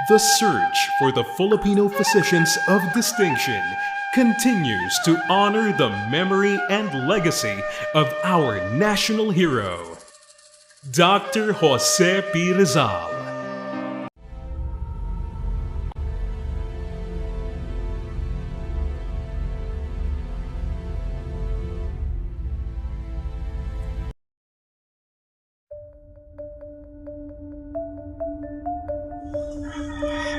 The search for the Filipino physicians of distinction continues to honor the memory and legacy of our national hero, Dr. Jose P. Rizal.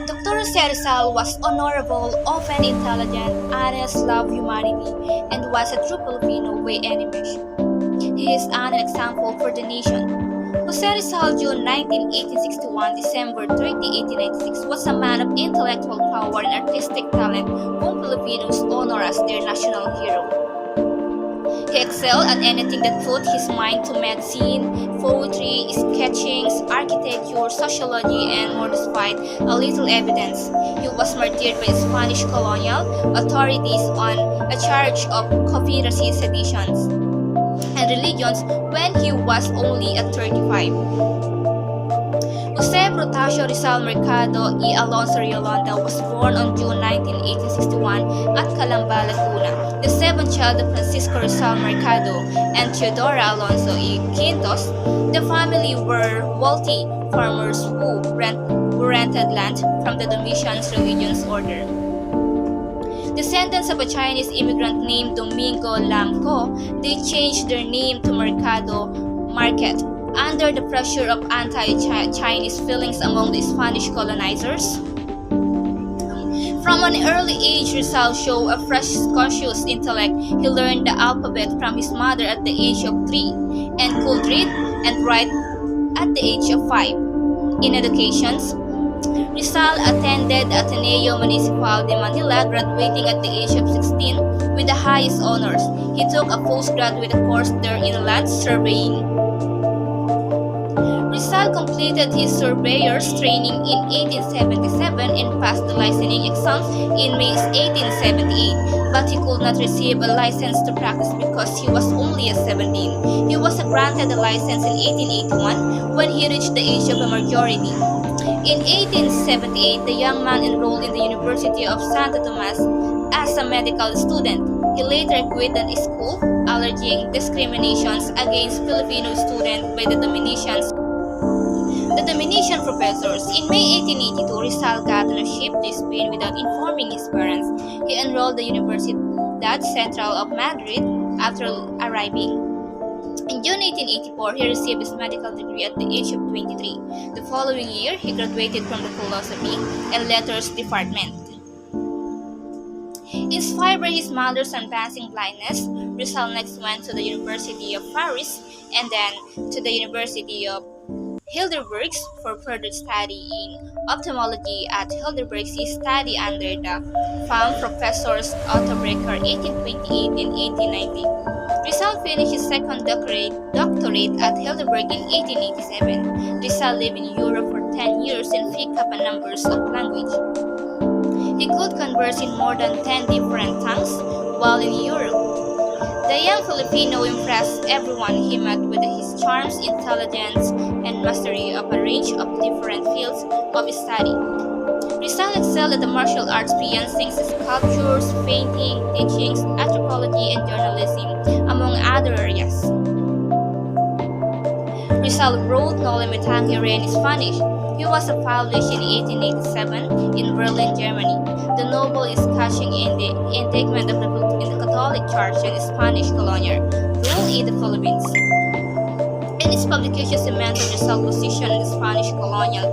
Dr. Rizal was honorable, often intelligent, honest, loved humanity, and was a true Filipino by any measure. He is an example for the nation. Jose Rizal, June 19, 1861, December 30, 1896, was a man of intellectual power and artistic talent whom Filipinos honor as their national hero. He excelled at anything that put his mind to medicine, poetry, sketching, architecture, sociology, and more despite a little evidence. He was martyred by Spanish colonial authorities on a charge of conspiracy, seditions, and religions when he was only at 35. Jose Protasio Rizal Mercado y Alonso Yolanda was born on June 19, 1861 at Calamba, Laguna, the seventh child of Francisco Rizal Mercado and Teodora Alonso y Quintos. The family were wealthy farmers who rented land from the Domitian's religious order. Descendants of a Chinese immigrant named Domingo Lamco, they changed their name to Mercado Market under the pressure of anti-Chinese feelings among the Spanish colonizers. From an early age, Rizal showed a fresh, conscious intellect. He learned the alphabet from his mother at the age of 3 and could read and write at the age of 5. In education, Rizal attended Ateneo Municipal de Manila, graduating at the age of 16 with the highest honors. He took a postgraduate course there in land surveying. Rizal completed his surveyor's training in 1877 and passed the licensing exams in May 1878, but he could not receive a license to practice because he was only 17. He was granted a license in 1881 when he reached the age of a majority. In 1878, the young man enrolled in the University of Santo Tomas as a medical student. He later quit the school, alleging discriminations against Filipino students by the Dominican professors. In May 1882, Rizal got on a ship to Spain without informing his parents. He enrolled at the Universidad Central of Madrid after arriving. In June 1884, he received his medical degree at the age of 23. The following year, he graduated from the Philosophy and Letters Department. Inspired by his mother's advancing blindness, Rizal next went to the University of Paris and then to the University of Heidelberg for further study in ophthalmology. At Heidelberg, he studied under the famed professors Otto Brecher 1828 and 1890. Rizal finished his second doctorate at Heidelberg in 1887. Rizal lived in Europe for 10 years and picked up a number of languages. He could converse in more than 10 different tongues while in Europe. The young Filipino impressed everyone he met with his charms, intelligence, and mastery of a range of different fields of study. Rizal excelled at the martial arts beyond sculptures, painting, teaching, anthropology, and journalism, among other areas. Rizal wrote Noli Me Tangere in Spanish. He was published in 1887 in Berlin, Germany. The novel is catching in the indictment of the Catholic Church and Spanish colonial rule in the Philippines. In its publication, cemented Rizal's position in the Spanish colonial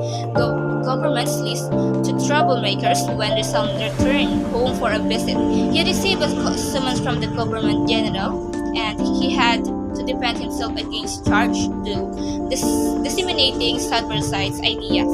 government's list to troublemakers when Rizal returned home for a visit. He received a summons from the government general, and he had to defend himself against charge to disseminating subversive ideas.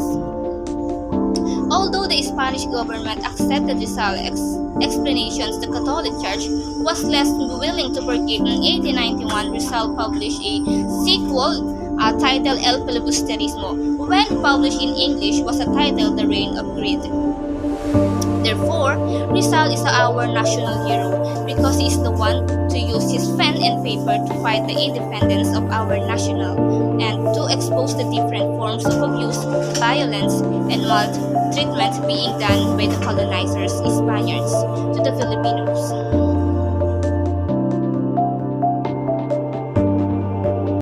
Although the Spanish government accepted Rizal's explanations, the Catholic Church was less willing to forgive. In 1891, Rizal published a sequel titled El Filibusterismo. When published in English, was titled The Reign of Greed. Therefore, Rizal is our national hero because he is the one to use his pen and paper to fight the independence of our national and to expose the different forms of abuse, violence, and maltreatment being done by the colonizers, Spaniards, to the Filipinos.